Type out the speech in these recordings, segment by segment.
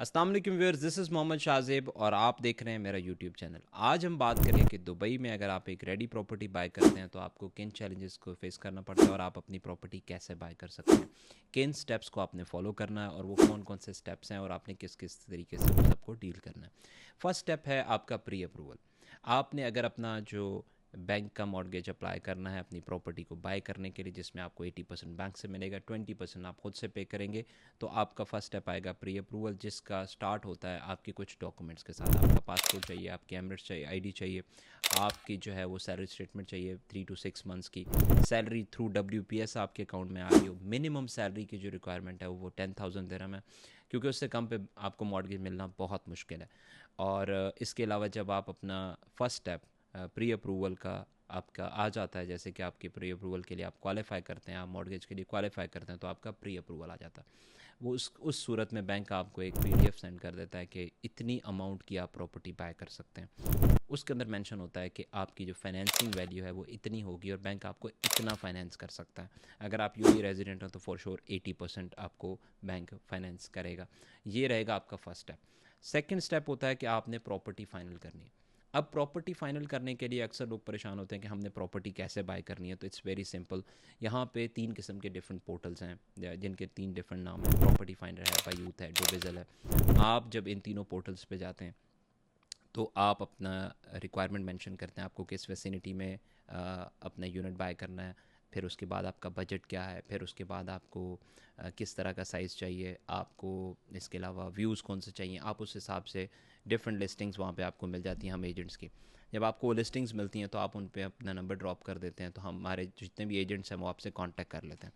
अस्सलाम वालेकुम viewers, this is Mohammad Shahzeb और आप देख रहे हैं मेरा यूट्यूब चैनल। आज हम बात करें कि दुबई में अगर आप एक रेडी प्रॉपर्टी बाय करते हैं तो आपको किन चैलेंजेस को फेस करना पड़ता है और आप अपनी प्रॉपर्टी कैसे बाय कर सकते हैं, किन स्टेप्स को आपने फॉलो करना है और वो कौन कौन से स्टेप्स हैं और आपने किस किस तरीके से उन सबको डील करना है। फर्स्ट स्टेप है आपका प्री अप्रूवल। आपने अगर अपना जो बैंक का मॉर्गेज अप्लाई करना है अपनी प्रॉपर्टी को बाय करने के लिए, जिसमें आपको 80% बैंक से मिलेगा, 20% आप खुद से पे करेंगे, तो आपका फर्स्ट स्टेप आएगा प्री अप्रूवल, जिसका स्टार्ट होता है आपके कुछ डॉक्यूमेंट्स के साथ। आपका पासपोर्ट चाहिए, आपके एमरेट्स चाहिए, आईडी चाहिए, आपकी जो है वो सैलरी स्टेटमेंट चाहिए 3 to 6 मंथ्स की, सैलरी थ्रू WPS आपके अकाउंट में आ रही हो। मिनिमम सैलरी की जो रिक्वायरमेंट है वो 10,000 दिरहम है, क्योंकि उससे कम पे आपको मॉर्गेज मिलना बहुत मुश्किल है। और इसके अलावा जब आप अपना फर्स्ट स्टेप प्री अप्रूवल का आपका आ जाता है, जैसे कि आपके प्री अप्रूवल के लिए आप क्वालिफाई करते हैं, आप मॉर्गेज के लिए क्वालिफाई करते हैं, तो आपका प्री अप्रूवल आ जाता है। वो उस सूरत में बैंक आपको एक PDF सेंड कर देता है कि इतनी अमाउंट की आप प्रॉपर्टी बाय कर सकते हैं। उसके अंदर मेंशन होता है कि आपकी जो फाइनेंसिंग वैल्यू है वो इतनी होगी और बैंक आपको इतना फाइनेंस कर सकता है। अगर आप यूएई रेजिडेंट हो तो फॉर श्योर 80% आपको बैंक फाइनेंस करेगा। ये रहेगा आपका फर्स्ट स्टेप। सेकेंड स्टेप होता है कि आपने प्रॉपर्टी फाइनल करनी है। अब प्रॉपर्टी फाइनल करने के लिए अक्सर लोग परेशान होते हैं कि हमने प्रॉपर्टी कैसे बाय करनी है। तो इट्स वेरी सिंपल। यहाँ पे 3 किस्म के डिफरेंट पोर्टल्स हैं जिनके 3 डिफरेंट नाम हैं। प्रॉपर्टी फाइंडर है, बायूथ है, डोबेजल है। आप जब इन तीनों पोर्टल्स पे जाते हैं तो आप अपना रिक्वायरमेंट मेंशन करते हैं, आपको किस वेसिनिटी में अपना यूनिट बाय करना है, फिर उसके बाद आपका बजट क्या है, फिर उसके बाद आपको किस तरह का साइज़ चाहिए, आपको इसके अलावा व्यूज़ कौन से चाहिए। आप उस हिसाब से डिफरेंट लिस्टिंग्स वहाँ पे आपको मिल जाती हैं हम एजेंट्स की। जब आपको लिस्टिंग्स मिलती हैं तो आप उन पे अपना नंबर ड्रॉप कर देते हैं, तो हमारे जितने भी एजेंट्स हैं वो आपसे कांटेक्ट कर लेते हैं।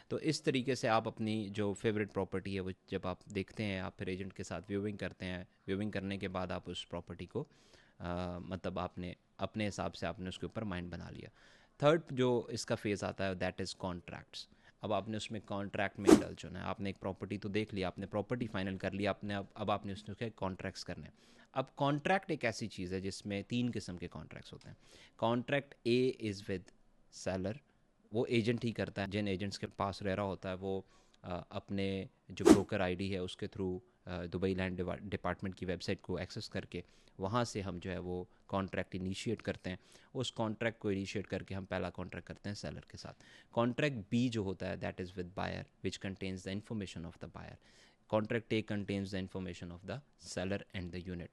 तो इस तरीके से आप अपनी जो फेवरेट प्रॉपर्टी है वो जब आप देखते हैं, आप फिर एजेंट के साथ व्यूइंग करते हैं। व्यूइंग करने के बाद आप उस प्रॉपर्टी को मतलब आपने अपने हिसाब से आपने उसके ऊपर माइंड बना लिया। थर्ड जो इसका फेज़ आता है दैट इज़ कॉन्ट्रैक्ट्स। अब आपने उसमें कॉन्ट्रैक्ट में डल चुना है। आपने एक प्रॉपर्टी तो देख लिया, आपने प्रॉपर्टी फाइनल कर लिया, आपने अब आपने उसके कॉन्ट्रैक्ट्स करने हैं। अब कॉन्ट्रैक्ट एक ऐसी चीज़ है जिसमें 3 किस्म के कॉन्ट्रैक्ट्स होते हैं। Contract A is with seller, वो एजेंट ही करता है। जिन एजेंट्स के पास रह रहा होता है वो अपने जो ब्रोकर आईडी है उसके थ्रू दुबई लैंड डिपार्टमेंट की वेबसाइट को एक्सेस करके वहाँ से हम जो है वो कॉन्ट्रैक्ट इनिशिएट करते हैं। उस कॉन्ट्रैक्ट को इनिशिएट करके हम पहला कॉन्ट्रैक्ट करते हैं सेलर के साथ। कॉन्ट्रैक्ट बी जो होता है that is with buyer which contains the information of the buyer. Contract A contains the information of the seller and the unit.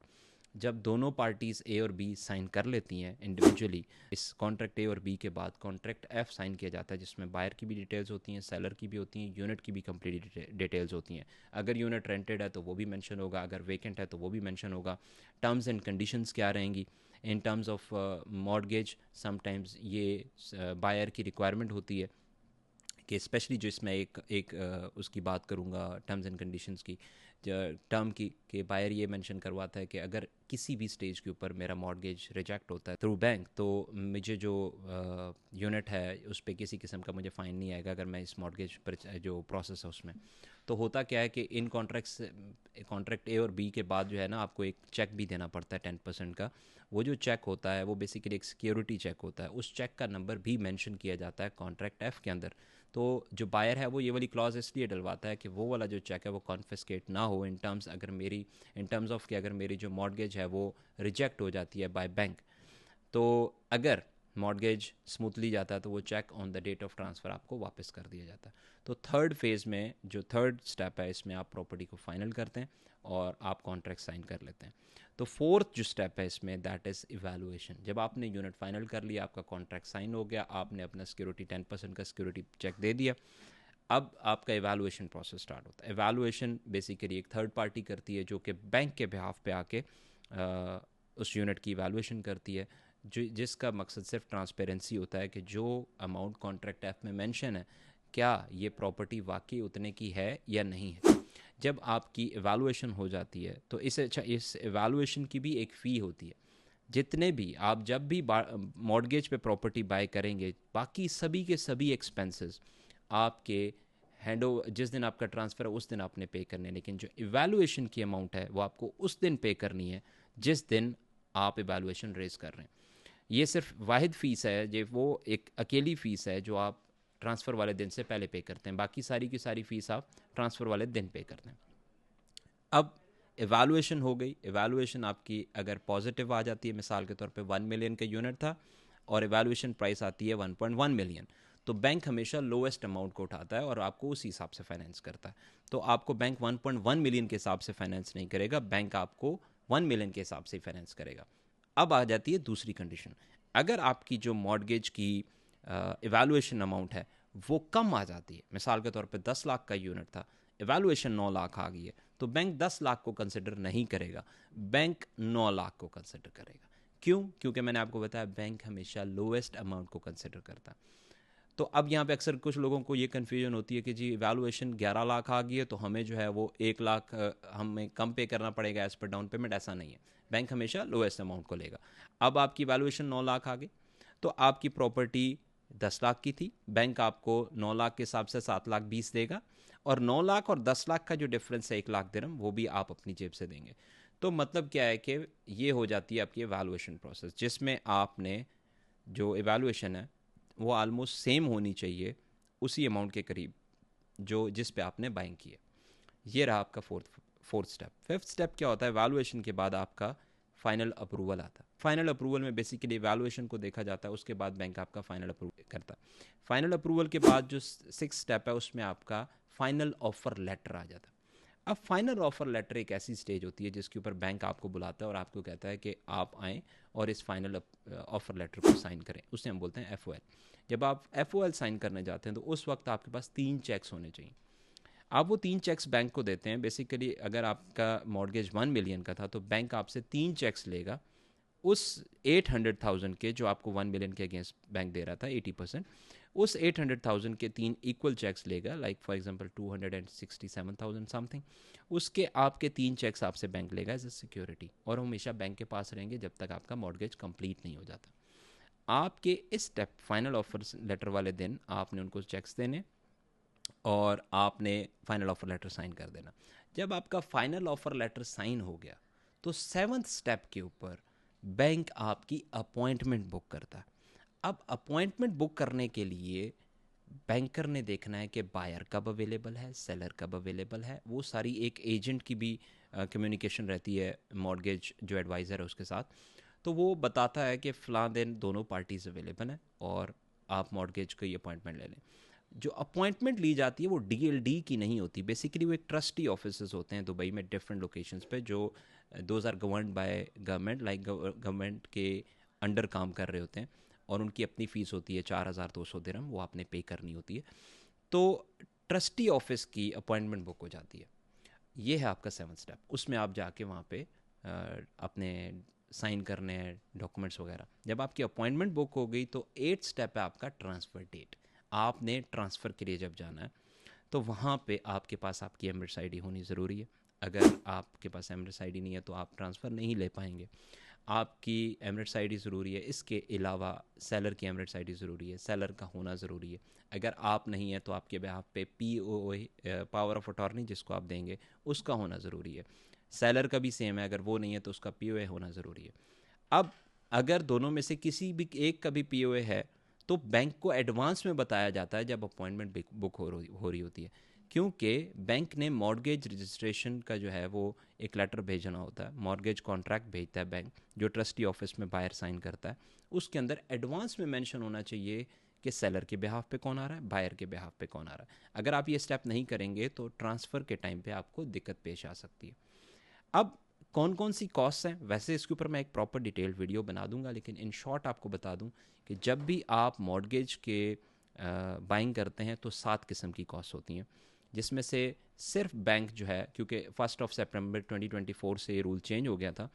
जब दोनों पार्टीज़ ए और बी साइन कर लेती हैं इंडिविजुअली, इस कॉन्ट्रैक्ट ए और बी के बाद कॉन्ट्रैक्ट एफ साइन किया जाता है, जिसमें बायर की भी डिटेल्स होती हैं, सेलर की भी होती हैं, यूनिट की भी कंप्लीट डिटेल्स होती हैं। अगर यूनिट रेंटेड है तो वो भी मेंशन होगा, अगर वेकेंट है तो वो भी मेंशन होगा। टर्म्स एंड कंडीशंस क्या रहेंगी in terms of mortgage. Sometimes ये बायर की रिक्वायरमेंट होती है कि स्पेशली जो इसमें एक उसकी बात करूँगा टर्म्स एंड कंडीशंस की, टर्म की, कि बायर ये मेंशन करवाता है कि अगर किसी भी स्टेज के ऊपर मेरा मॉर्गेज रिजेक्ट होता है थ्रू बैंक तो मुझे जो यूनिट है उस पर किसी किस्म का मुझे फ़ाइन नहीं आएगा अगर मैं इस मॉर्गेज पर जो प्रोसेस है उसमें। तो होता क्या है कि इन कॉन्ट्रैक्ट्स कॉन्ट्रैक्ट ए और बी के बाद जो है ना आपको एक चेक भी देना पड़ता है 10% का। वो जो चेक होता है वो बेसिकली एक सिक्योरिटी चेक होता है। उस चेक का नंबर भी मेंशन किया जाता है कॉन्ट्रैक्ट एफ के अंदर। तो जो बायर है वो ये वाली क्लॉज इसलिए डलवाता है कि वो वाला जो चेक है वो कॉन्फिस्केट ना हो इन टर्म्स अगर मेरी इन टर्म्स ऑफ कि अगर मेरी जो मॉर्गेज है वो रिजेक्ट हो जाती है बाय बैंक। तो अगर मॉर्गेज स्मूथली जाता है तो वो check on the date of transfer आपको वापस कर दिया जाता है। तो थर्ड फेज़ में जो थर्ड स्टेप है इसमें आप प्रॉपर्टी को फाइनल करते हैं और आप कॉन्ट्रैक्ट साइन कर लेते हैं। तो फोर्थ जो स्टेप है इसमें दैट इज़ इवैल्यूएशन। जब आपने यूनिट फाइनल कर लिया, आपका कॉन्ट्रैक्ट साइन हो गया, आपने अपना सिक्योरिटी 10% का सिक्योरिटी चेक दे दिया, अब आपका एवैल्यूएशन प्रोसेस स्टार्ट होता है। एवैल्यूएशन बेसिकली एक थर्ड पार्टी करती है जो कि बैंक के बिहाफ पे आके उस यूनिट की एवैल्यूएशन करती है, जो जिसका मकसद सिर्फ ट्रांसपेरेंसी होता है कि जो अमाउंट कॉन्ट्रैक्ट ऐप में मेंशन है क्या ये प्रॉपर्टी वाकई उतने की है या नहीं है। जब आपकी एवैल्यूएशन हो जाती है तो इस एवैल्यूएशन की भी एक फ़ी होती है। जितने भी आप जब भी मॉर्गेज पे प्रॉपर्टी बाय करेंगे, बाकी सभी के सभी एक्सपेंसेस आपके हैंड ओवर जिस दिन आपका ट्रांसफ़र है उस दिन आपने पे करने हैं, लेकिन जो इवैल्यूएशन की अमाउंट है वो आपको उस दिन पे करनी है जिस दिन आप इवैल्यूएशन रेज कर रहे हैं। ये सिर्फ वाहिद फ़ीस है, जो वो एक अकेली फ़ीस है जो आप ट्रांसफ़र वाले दिन से पहले पे करते हैं, बाकी सारी की सारी फ़ीस आप ट्रांसफ़र वाले दिन पे करते हैं। अब एवैल्यूएशन हो गई, एवैल्यूएशन आपकी अगर पॉजिटिव आ जाती है, मिसाल के तौर पे 1 मिलियन का यूनिट था और एवैल्यूएशन प्राइस आती है 1.1 मिलियन, तो बैंक हमेशा लोएस्ट अमाउंट को उठाता है और आपको उसी हिसाब से फाइनेंस करता है। तो आपको बैंक 1.1 मिलियन के हिसाब से फाइनेंस नहीं करेगा, बैंक आपको 1 मिलियन के हिसाब से फाइनेंस करेगा। अब आ जाती है दूसरी कंडीशन, अगर आपकी जो मॉर्गेज की एवैल्यूएशन अमाउंट है वो कम आ जाती है, मिसाल के तौर पे 10 लाख का यूनिट था, एवैल्यूएशन 9 लाख आ गई है, तो बैंक 10 लाख को कंसिडर नहीं करेगा, बैंक 9 लाख को कंसिडर करेगा। क्यों? क्योंकि मैंने आपको बताया बैंक हमेशा लोएस्ट अमाउंट को कंसिडर करता है। तो अब यहाँ पे अक्सर कुछ लोगों को ये कन्फ्यूजन होती है कि जी वैल्यूएशन 11 लाख आ गई है तो हमें जो है वो 1 लाख हमें कम पे करना पड़ेगा एज पर डाउन पेमेंट। ऐसा नहीं है, बैंक हमेशा लोएस्ट अमाउंट को लेगा। अब आपकी वैल्यूएशन 9 लाख आ गई, तो आपकी प्रॉपर्टी 10 लाख की थी, बैंक आपको 9 लाख के हिसाब से 7 लाख 20 देगा, और 9 लाख और 10 लाख का जो डिफरेंस है 1 लाख दिरहम, वो भी आप अपनी जेब से देंगे। तो मतलब क्या है कि ये हो जाती है आपकी वैल्यूएशन प्रोसेस, जिसमें आपने जो इवैल्यूएशन है वो आलमोस्ट सेम होनी चाहिए उसी अमाउंट के करीब जो जिस पे आपने बाइंग की है। ये रहा आपका फोर्थ स्टेप। फिफ्थ स्टेप क्या होता है? वैल्यूएशन के बाद आपका फाइनल अप्रूवल आता है। फाइनल अप्रूवल में बेसिकली वैल्यूएशन को देखा जाता है, उसके बाद बैंक आपका फाइनल अप्रूवल करता है। फाइनल अप्रूवल के बाद जो सिक्स स्टेप है उसमें आपका फाइनल ऑफर लेटर आ जाता है। अब फाइनल ऑफर लेटर एक ऐसी स्टेज होती है जिसके ऊपर बैंक आपको बुलाता है और आपको कहता है कि आप आएँ और इस फाइनल ऑफर लेटर को साइन करें, उसे हम बोलते हैं एफओएल। जब आप एफओएल साइन करने जाते हैं तो उस वक्त आपके पास 3 चेक्स होने चाहिए। आप वो 3 चेक्स बैंक को देते हैं। बेसिकली अगर आपका मॉर्गेज 1 मिलियन का था तो बैंक आपसे 3 चेक्स लेगा उस 800,000 के, जो आपको 1 मिलियन के अगेंस्ट बैंक दे रहा था 80%, उस 800,000 के 3 इक्वल चेक्स लेगा, लाइक फॉर एग्जांपल 267,000 समथिंग, उसके आपके 3 चेक्स आपसे बैंक लेगा एज ए सिक्योरिटी, और हमेशा बैंक के पास रहेंगे जब तक आपका मॉर्गेज कंप्लीट नहीं हो जाता। आपके इस स्टेप फाइनल ऑफर लेटर वाले दिन आपने उनको चेक्स देने और आपने फाइनल ऑफर लेटर साइन कर देना। जब आपका फाइनल ऑफर लेटर साइन हो गया तो सेवन्थ स्टेप के ऊपर बैंक आपकी अपॉइंटमेंट बुक करता है। अब अपॉइंटमेंट बुक करने के लिए बैंकर ने देखना है कि बायर कब अवेलेबल है, सेलर कब अवेलेबल है। वो सारी एक एजेंट की भी कम्युनिकेशन रहती है मॉर्गेज जो एडवाइज़र है उसके साथ, तो वो बताता है कि फ़लाँ दिन दोनों पार्टीज़ अवेलेबल हैं और आप मॉर्गेज की अपॉइंटमेंट ले लें। जो अपॉइंटमेंट ली जाती है वो डीएलडी की नहीं होती, बेसिकली वो एक ट्रस्टी ऑफिसेस होते हैं दुबई में डिफरेंट लोकेशंस पे, जो those are governed by government, like government के अंडर काम कर रहे होते हैं, और उनकी अपनी फ़ीस होती है 4,200 दिरहम, वो आपने पे करनी होती है। तो ट्रस्टी ऑफिस की अपॉइंटमेंट बुक हो जाती है। ये है आपका सेवन स्टेप। उसमें आप जाके वहाँ पे अपने साइन करने हैं डॉक्यूमेंट्स वगैरह। जब आपकी अपॉइंटमेंट बुक हो गई तो एट स्टेप है आपका ट्रांसफ़र डेट। आपने ट्रांसफ़र के लिए जब जाना है तो वहाँ पे आपके पास आपकी एमरेट्स आईडी होनी ज़रूरी है। अगर आपके पास एमरेट्स आईडी नहीं है तो आप ट्रांसफ़र नहीं ले पाएंगे। आपकी एमरेट्स आईडी ज़रूरी है, इसके अलावा सेलर की एमरेट्स आईडी ज़रूरी है, सेलर का होना ज़रूरी है। अगर आप नहीं है तो आपके बिहाफ पे पीओए पावर ऑफ अटॉर्नी जिसको आप देंगे उसका होना ज़रूरी है। सेलर का भी सेम है, अगर वो नहीं है तो उसका पीओए होना ज़रूरी है। अब अगर दोनों में से किसी भी एक का भी पीओए है तो बैंक को एडवांस में बताया जाता है जब अपॉइंटमेंट बुक हो रही होती है, क्योंकि बैंक ने मॉर्गेज रजिस्ट्रेशन का जो है वो एक लेटर भेजना होता है, मॉर्गेज कॉन्ट्रैक्ट भेजता है बैंक, जो ट्रस्टी ऑफिस में बायर साइन करता है। उसके अंदर एडवांस में मेंशन होना चाहिए कि सेलर के बिहाफ पे कौन आ रहा है, बायर के बिहाफ पे कौन आ रहा है। अगर आप ये स्टेप नहीं करेंगे तो ट्रांसफ़र के टाइम पे आपको दिक्कत पेश आ सकती है। अब कौन कौन सी कॉस्ट हैं, वैसे इसके ऊपर मैं एक प्रॉपर डिटेल वीडियो बना दूंगा, लेकिन इन शॉर्ट आपको बता दूं कि जब भी आप मॉर्गेज के बाइंग करते हैं तो 7 किस्म की कॉस्ट होती हैं, जिसमें से सिर्फ बैंक जो है, क्योंकि 1 सितंबर 2024 से ये रूल चेंज हो गया था,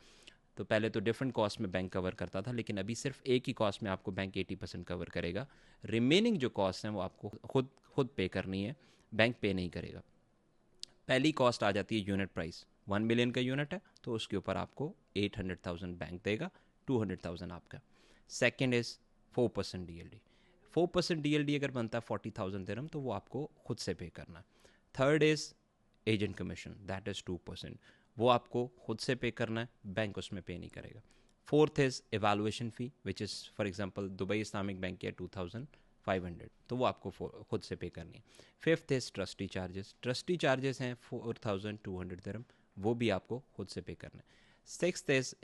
तो पहले तो डिफरेंट कॉस्ट में बैंक कवर करता था, लेकिन अभी सिर्फ एक ही कॉस्ट में आपको बैंक 80% कवर करेगा। रिमेनिंग जो कॉस्ट हैं वो आपको खुद पे करनी है, बैंक पे नहीं करेगा। पहली कॉस्ट आ जाती है यूनिट प्राइस। 1 मिलियन का यूनिट है तो उसके ऊपर आपको 800,000 बैंक देगा, 200,000 आपका। Second is 4% DLD. 4% डीएलडी अगर बनता है 40,000 दिरहम तो वो आपको खुद से पे करना है। Third is agent commission, that is 2%, वो आपको खुद से पे करना है, बैंक उसमें पे नहीं करेगा। Fourth is evaluation fee which is for example Dubai Islamic bank के 2,500, तो वो आपको खुद से पे करनी है। Fifth is trustee charges. Trustee charges हैं 4,200 दिरहम, वो भी आपको खुद से पे करना है। सिक्स्थ इज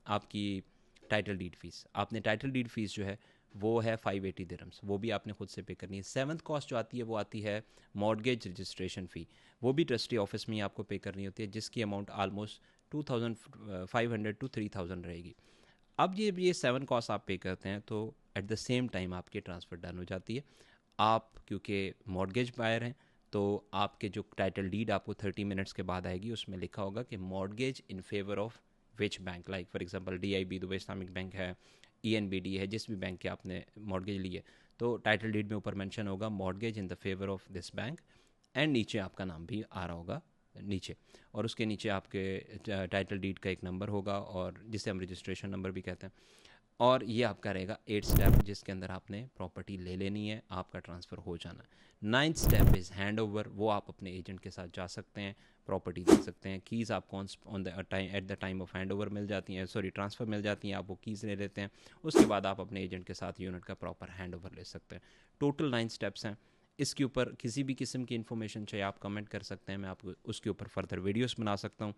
आपकी टाइटल डीड फीस। आपने टाइटल डीड फीस जो है वो है 580 दिरहम्स, वो भी आपने खुद से पे करनी है। सेवन्थ कॉस्ट जो आती है वो आती है मॉर्गेज रजिस्ट्रेशन फ़ी, वो भी ट्रस्टी ऑफिस में ही आपको पे करनी होती है, जिसकी अमाउंट ऑलमोस्ट 2500 टू 3000 रहेगी। अब ये 7 कॉस्ट आप पे करते हैं तो एट द सेम टाइम आपकी ट्रांसफ़र डन हो जाती है। आप क्योंकि मॉर्गेज बायर हैं तो आपके जो टाइटल डीड आपको 30 मिनट्स के बाद आएगी, उसमें लिखा होगा कि mortgage in favour of which bank, like for example DIB Dubai Islamic bank है, ENBD है, जिस भी बैंक के आपने मॉर्गेज ली है तो टाइटल डीड में ऊपर मेंशन होगा mortgage in the favour of this bank, and नीचे आपका नाम भी आ रहा होगा नीचे, और उसके नीचे आपके टाइटल डीड का एक नंबर होगा और जिसे हम रजिस्ट्रेशन नंबर भी कहते हैं। और ये आपका रहेगा 8 स्टेप, जिसके अंदर आपने प्रॉपर्टी ले लेनी है, आपका ट्रांसफ़र हो जाना है। 9th step is hand over, वो आप अपने एजेंट के साथ जा सकते हैं, प्रॉपर्टी दे सकते हैं। कीज़ आपको on the time at the time of hand over मिल जाती हैं, सॉरी ट्रांसफ़र मिल जाती हैं, आप वो कीज़ ले लेते हैं। उसके बाद आप अपने एजेंट के साथ यूनिट का प्रॉपर हैंड ओवर ले सकते हैं। टोटल 9 स्टेप्स हैं। इसके ऊपर किसी भी किस्म की इन्फॉर्मेशन चाहिए आप कमेंट कर सकते हैं, मैं आपको उसके ऊपर फर्दर वीडियोस बना सकता हूँ।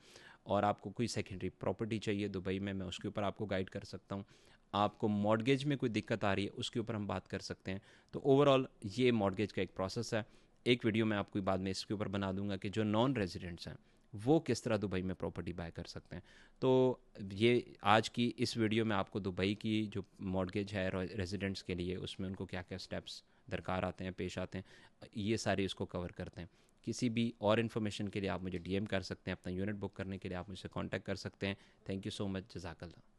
और आपको कोई सेकेंडरी प्रॉपर्टी चाहिए दुबई में, मैं उसके ऊपर आपको गाइड कर सकता हूँ। आपको मॉर्गेज में कोई दिक्कत आ रही है उसके ऊपर हम बात कर सकते हैं। तो ओवरऑल ये मॉर्गेज का एक प्रोसेस है। एक वीडियो मैं आपको बाद में इसके ऊपर बना दूंगा कि जो नॉन रेजिडेंट्स हैं वो किस तरह दुबई में प्रॉपर्टी बाय कर सकते हैं। तो ये आज की इस वीडियो में आपको दुबई की जो मॉर्गेज है रेजिडेंट्स के लिए, उसमें उनको क्या क्या स्टेप्स दरकार आते हैं, पेश आते हैं, ये सारे इसको कवर करते हैं। किसी भी और इन्फॉर्मेशन के लिए आप मुझे DM कर सकते हैं, अपना यूनिट बुक करने के लिए आप मुझसे कांटेक्ट कर सकते हैं। थैंक यू सो मच, जज़ाकल्लाह।